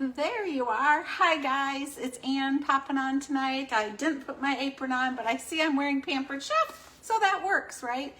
There you are. Hi guys, it's Ann popping on tonight. I didn't put my apron on, but I see I'm wearing Pampered Chef, so that works, right?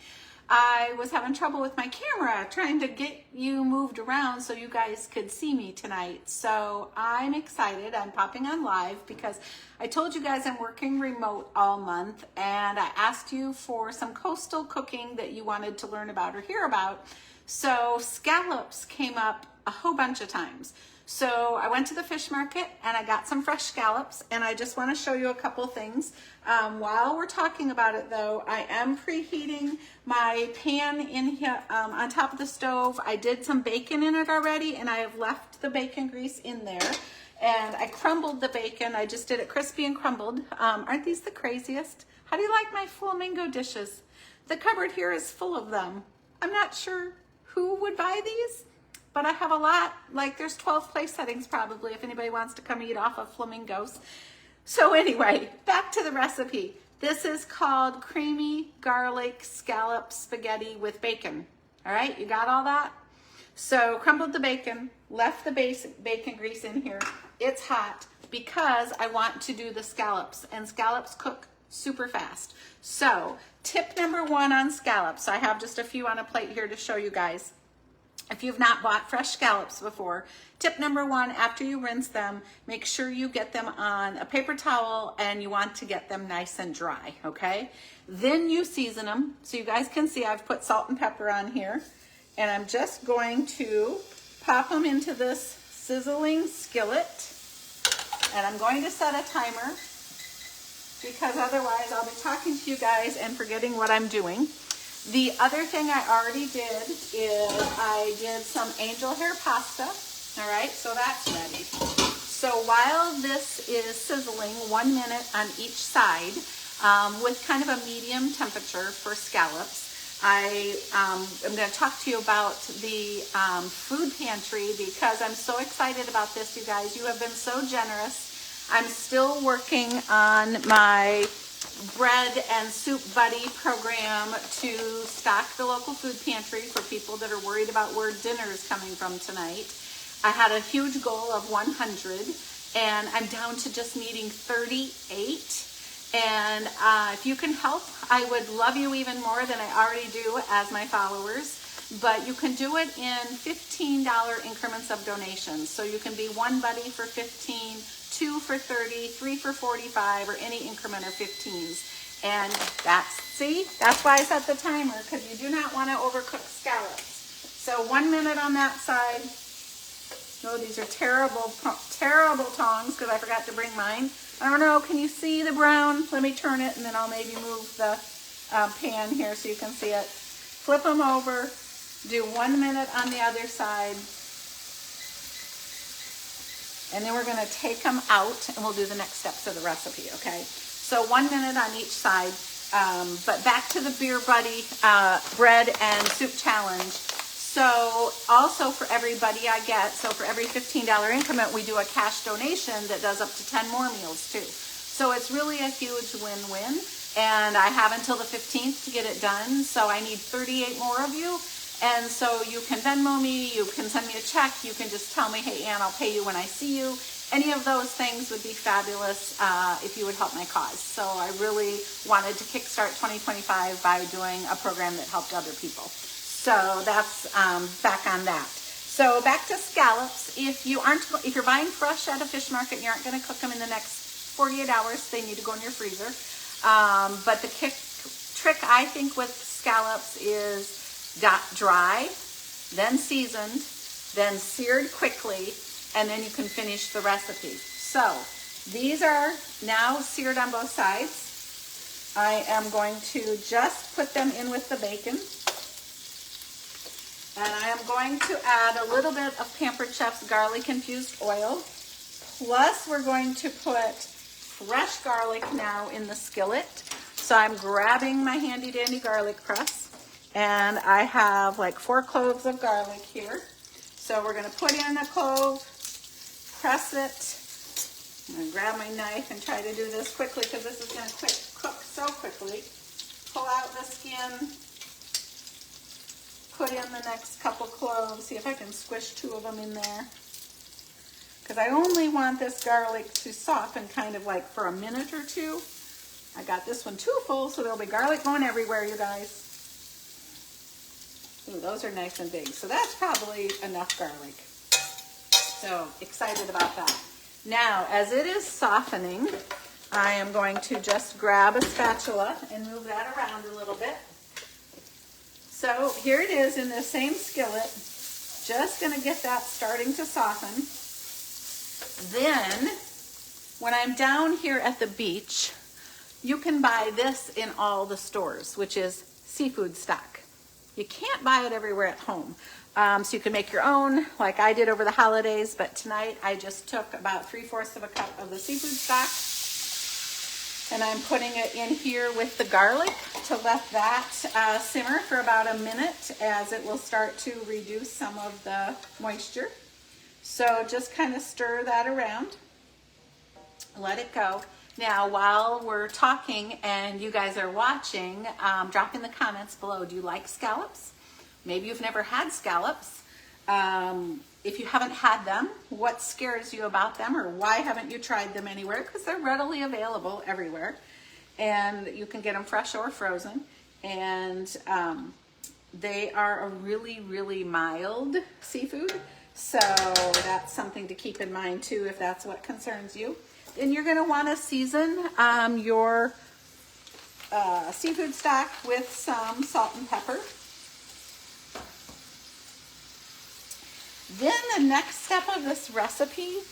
I was having trouble with my camera trying to get you moved around so you guys could see me tonight. So I'm excited. I'm popping on live because I told you guys I'm working remote all month, and I asked you for some coastal cooking that you wanted to learn about or hear about. So scallops came up a whole bunch of times. So I went to the fish market and I got some fresh scallops, and I just want to show you a couple things. While we're talking about it though, I am preheating my pan in here on top of the stove. I did some bacon in it already, and I have left the bacon grease in there. And I crumbled the bacon. I just did it crispy and crumbled. Aren't these the craziest? How do you like my flamingo dishes? The cupboard here is full of them. I'm not sure who would buy these, but I have a lot. Like there's 12 place settings probably if anybody wants to come eat off of flamingos. So anyway, back to the recipe. This is called creamy garlic scallop spaghetti with bacon. All right, you got all that? So crumbled the bacon, left the bacon grease in here. It's hot because I want to do the scallops, and scallops cook super fast. So tip number one on scallops, I have just a few on a plate here to show you guys. If you've not bought fresh scallops before, tip number one, after you rinse them, make sure you get them on a paper towel, and you want to get them nice and dry, okay? Then you season them. So you guys can see I've put salt and pepper on here, and I'm just going to pop them into this sizzling skillet, and I'm going to set a timer because otherwise I'll be talking to you guys and forgetting what I'm doing. The other thing I already did is I did some angel hair pasta. All right, so that's ready. So while this is sizzling 1 minute on each side with kind of a medium temperature for scallops, I am going to talk to you about the food pantry because I'm so excited about this, you guys. You have been so generous. I'm still working on my bread and soup buddy program to stock the local food pantry for people that are worried about where dinner is coming from tonight. I had a huge goal of 100, and I'm down to just needing 38. And if you can help, I would love you even more than I already do as my followers. But you can do it in $15 increments of donations. So you can be one buddy for 15, 2 for 30, 3 for 45, or any increment of 15s. And that's why I set the timer, because you do not want to overcook scallops. So 1 minute on that side. Oh, these are terrible, terrible tongs because I forgot to bring mine. I don't know, can you see the brown? Let me turn it, and then I'll maybe move the pan here so you can see it. Flip them over. Do 1 minute on the other side. And then we're going to take them out, and we'll do the next steps of the recipe, okay? So 1 minute on each side. But back to the Beer Buddy bread and soup challenge. So also for everybody I get, so for every $15 increment, we do a cash donation that does up to 10 more meals too. So it's really a huge win-win. And I have until the 15th to get it done. So I need 38 more of you. And so you can Venmo me, you can send me a check, you can just tell me, hey Ann, I'll pay you when I see you. Any of those things would be fabulous if you would help my cause. So I really wanted to kickstart 2025 by doing a program that helped other people. So that's back on that. So back to scallops. If you're buying fresh at a fish market and you aren't going to cook them in the next 48 hours, they need to go in your freezer. But the trick I think with scallops is dry, then seasoned, then seared quickly, and then you can finish the recipe. So these are now seared on both sides. I am going to just put them in with the bacon. And I am going to add a little bit of Pampered Chef's garlic infused oil. Plus we're going to put fresh garlic now in the skillet. So I'm grabbing my handy dandy garlic press. And I have like 4 cloves of garlic here. So we're going to put in a clove, press it. I'm going to grab my knife and try to do this quickly because this is going to cook so quickly. Pull out the skin, put in the next couple cloves. See if I can squish 2 of them in there. because I only want this garlic to soften kind of like for a minute or two. I got this one too full, so there'll be garlic going everywhere, you guys. Ooh, those are nice and big. So that's probably enough garlic. So excited about that. Now, as it is softening, I am going to just grab a spatula and move that around a little bit. So here it is in the same skillet. Just gonna get that starting to soften. Then, when I'm down here at the beach, you can buy this in all the stores, which is seafood stock. You can't buy it everywhere at home. So you can make your own, like I did over the holidays, but tonight I just took about 3/4 of a cup of the seafood stock, and I'm putting it in here with the garlic to let that simmer for about a minute, as it will start to reduce some of the moisture. So just kind of stir that around, let it go. Now, while we're talking and you guys are watching, drop in the comments below, do you like scallops? Maybe you've never had scallops. If you haven't had them, what scares you about them, or why haven't you tried them anywhere? Because they're readily available everywhere, and you can get them fresh or frozen. And they are a really, really mild seafood. So that's something to keep in mind too, if that's what concerns you. Then you're going to want to season your seafood stock with some salt and pepper. Then the next step of this recipe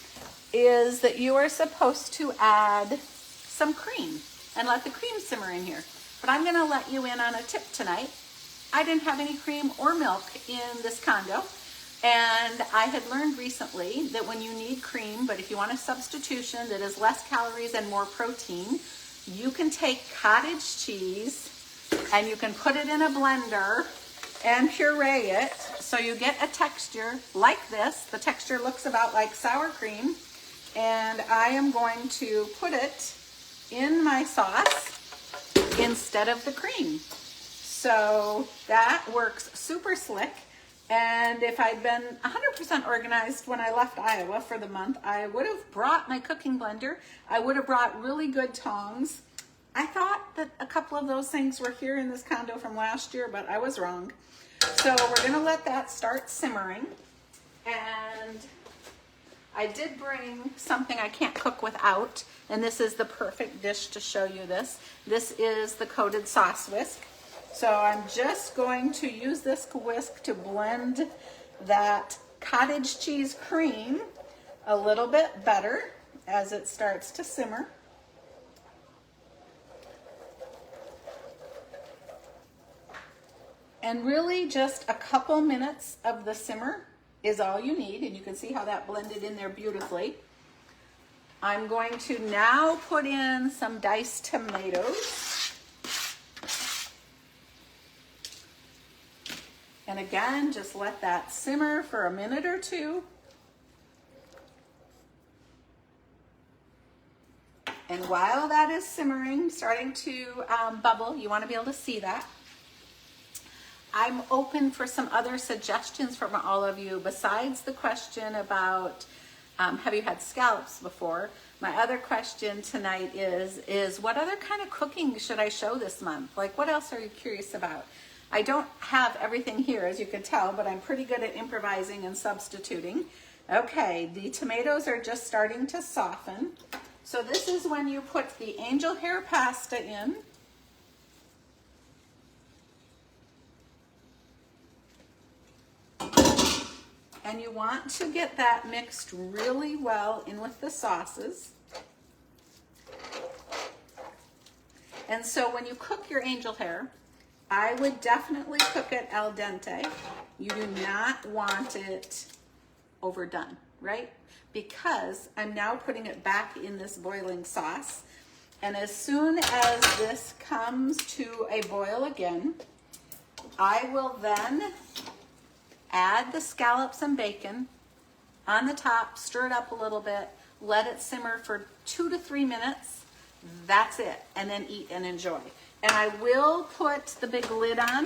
is that you are supposed to add some cream and let the cream simmer in here. But I'm going to let you in on a tip tonight. I didn't have any cream or milk in this condo. And I had learned recently that when you need cream, but if you want a substitution that is less calories and more protein, you can take cottage cheese and you can put it in a blender and puree it so you get a texture like this. The texture looks about like sour cream, and I am going to put it in my sauce instead of the cream. So that works super slick. And if I'd been 100% organized when I left Iowa for the month, I would have brought my cooking blender. I would have brought really good tongs. I thought that a couple of those things were here in this condo from last year, but I was wrong. So we're gonna let that start simmering. And I did bring something I can't cook without, and this is the perfect dish to show you this. This is the coated sauce whisk. So I'm just going to use this whisk to blend that cottage cheese cream a little bit better as it starts to simmer. And really just a couple minutes of the simmer is all you need, and you can see how that blended in there beautifully. I'm going to now put in some diced tomatoes. And again, just let that simmer for a minute or two. And while that is simmering, starting to bubble, you want to be able to see that. I'm open for some other suggestions from all of you besides the question about have you had scallops before? My other question tonight is what other kind of cooking should I show this month? Like, what else are you curious about? I don't have everything here, as you can tell, but I'm pretty good at improvising and substituting. Okay, the tomatoes are just starting to soften. So this is when you put the angel hair pasta in. And you want to get that mixed really well in with the sauces. And so when you cook your angel hair, I would definitely cook it al dente. You do not want it overdone, right? Because I'm now putting it back in this boiling sauce. And as soon as this comes to a boil again, I will then add the scallops and bacon on the top, stir it up a little bit, let it simmer for 2 to 3 minutes. That's it. And then eat and enjoy. And I will put the big lid on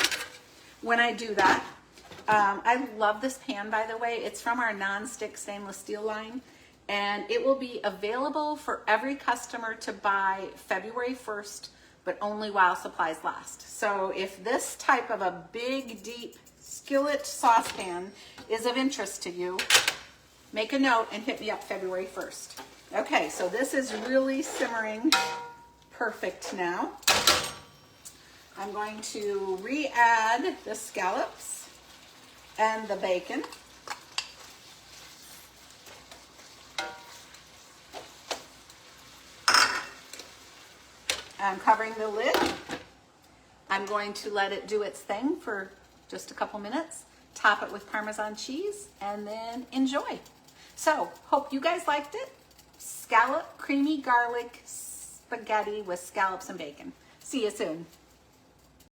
when I do that. I love this pan, by the way. It's from our non-stick stainless steel line. and it will be available for every customer to buy February 1st, but only while supplies last. So if this type of a big, deep skillet saucepan is of interest to you, make a note and hit me up February 1st. Okay, so this is really simmering perfect now. I'm going to re-add the scallops and the bacon. I'm covering the lid. I'm going to let it do its thing for just a couple minutes, top it with Parmesan cheese, and then enjoy. So, hope you guys liked it. Scallop creamy garlic spaghetti with scallops and bacon. See you soon.